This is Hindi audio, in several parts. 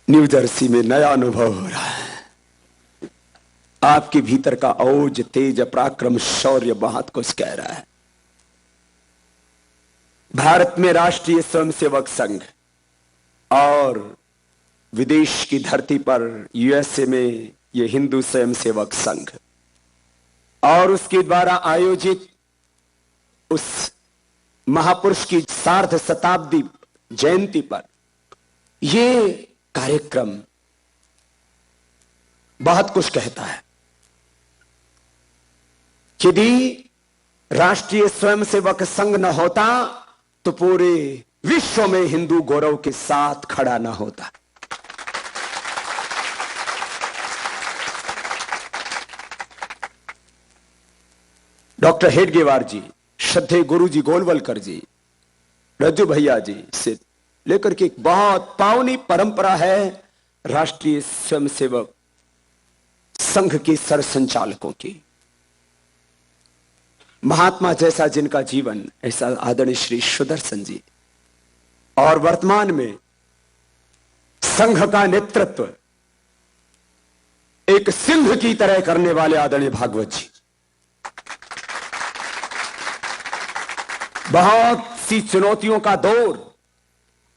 न्यू जर्सी में नया अनुभव हो रहा है। आपके भीतर का ओज, तेज, पराक्रम, शौर्य बहुत कुछ कह रहा है। भारत में राष्ट्रीय स्वयंसेवक संघ और विदेश की धरती पर यूएसए में यह हिंदू स्वयंसेवक संघ और उसके द्वारा आयोजित उस महापुरुष की सार्ध शताब्दी जयंती पर यह कार्यक्रम बहुत कुछ कहता है। यदि राष्ट्रीय स्वयंसेवक संघ न होता तो पूरे विश्व में हिंदू गौरव के साथ खड़ा न होता। डॉक्टर हेडगेवार जी, श्रद्धेय गुरु जी गोलवलकर जी, रज्जू भैया जी से लेकर के एक बहुत पावनी परंपरा है राष्ट्रीय स्वयंसेवक संघ के सरसंचालकों की। महात्मा जैसा जिनका जीवन, ऐसा आदरणीय श्री सुदर्शन जी, और वर्तमान में संघ का नेतृत्व एक सिंह की तरह करने वाले आदरणीय भागवत जी। बहुत सी चुनौतियों का दौर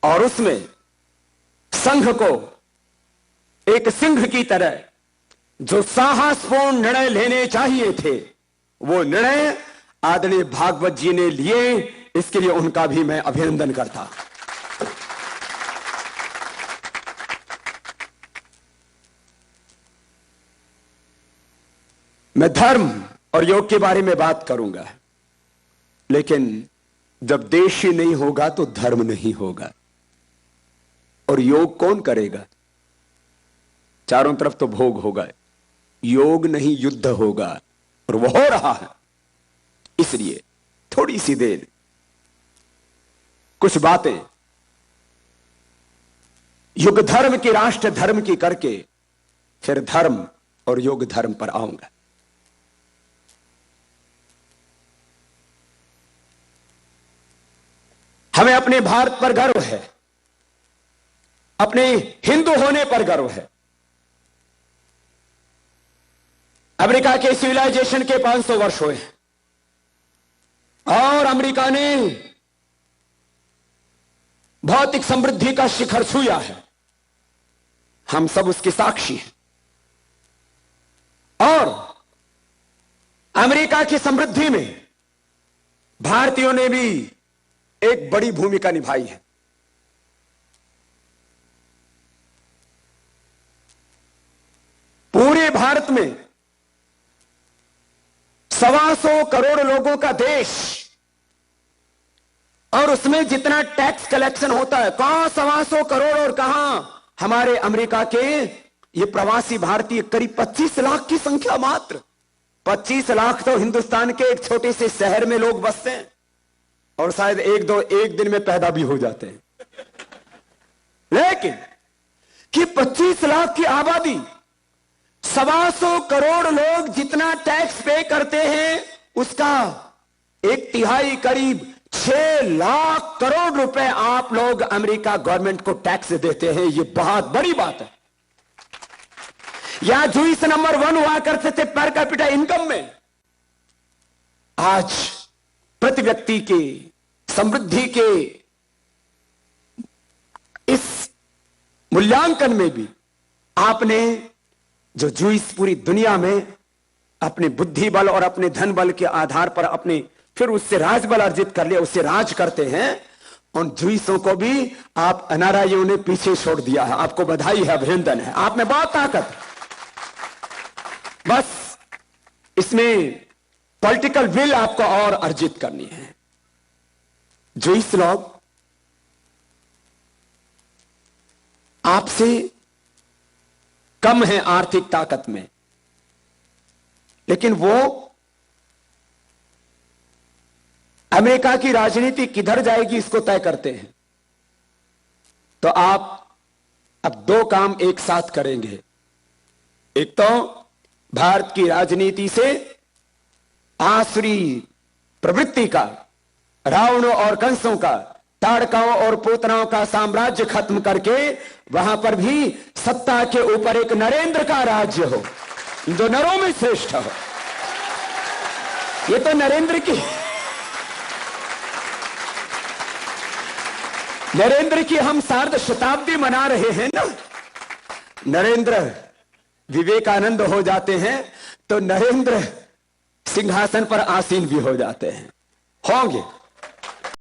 और उसमें संघ को एक सिंह की तरह जो साहसपूर्ण निर्णय लेने चाहिए थे, वो निर्णय आदरणीय भागवत जी ने लिए। इसके लिए उनका भी मैं अभिनंदन करता। मैं धर्म और योग के बारे में बात करूंगा, लेकिन जब देश ही नहीं होगा तो धर्म नहीं होगा। और योग कौन करेगा? चारों तरफ तो भोग होगा, योग नहीं युद्ध होगा, और वो हो रहा है। इसलिए थोड़ी सी देर कुछ बातें युग धर्म की, राष्ट्र धर्म की करके फिर धर्म और योग धर्म पर आऊंगा। हमें अपने भारत पर गर्व है, अपने हिंदू होने पर गर्व है। अमेरिका के सिविलाइजेशन के 500 वर्ष हुए और अमेरिका ने भौतिक समृद्धि का शिखर छुआ है। हम सब उसके साक्षी हैं। और अमेरिका की समृद्धि में भारतीयों ने भी एक बड़ी भूमिका निभाई है। पूरे भारत में 125 करोड़ लोगों का देश, और उसमें जितना टैक्स कलेक्शन होता है, कहां 125 करोड़ और कहां हमारे अमेरिका के ये प्रवासी भारतीय करीब 25 लाख की संख्या मात्र। 25 लाख तो हिंदुस्तान के एक छोटे से शहर में लोग बसते हैं और शायद एक दिन में पैदा भी हो जाते हैं। लेकिन कि 25 लाख की आबादी, 125 करोड़ लोग जितना टैक्स पे करते हैं, उसका 1/3 करीब 6 लाख करोड़ रुपए आप लोग अमेरिका गवर्नमेंट को टैक्स देते हैं। ये बहुत बड़ी बात है। यहां यूएस नंबर 1 हुआ करते थे पर कैपिटा इनकम में, आज प्रति व्यक्ति के समृद्धि के इस मूल्यांकन में भी आपने जो जूस पूरी दुनिया में अपने बुद्धि बल और अपने धन बल के आधार पर अपने फिर उससे राज बल अर्जित कर लिया, उससे राज करते हैं। उन जूसों को भी आप एनआरआईओ ने पीछे छोड़ दिया है। आपको बधाई है, अभिनंदन है, आप में बहुत ताकत। बस इसमें पॉलिटिकल विल आपको और अर्जित करनी है। जूस लोग आपसे कम है आर्थिक ताकत में, लेकिन वो अमेरिका की राजनीति किधर जाएगी इसको तय करते हैं। तो आप अब 2 काम एक साथ करेंगे। एक तो भारत की राजनीति से आसुरी प्रवृत्ति का, रावणों और कंसों का ताड़काओं और पूतनाओं का साम्राज्य खत्म करके वहां पर भी सत्ता के ऊपर एक नरेंद्र का राज्य हो, जो नरों में श्रेष्ठ हो। ये तो नरेंद्र की हम सार्ध शताब्दी मना रहे हैं ना। नरेंद्र विवेकानंद हो जाते हैं तो नरेंद्र सिंहासन पर आसीन भी हो जाते हैं, होंगे।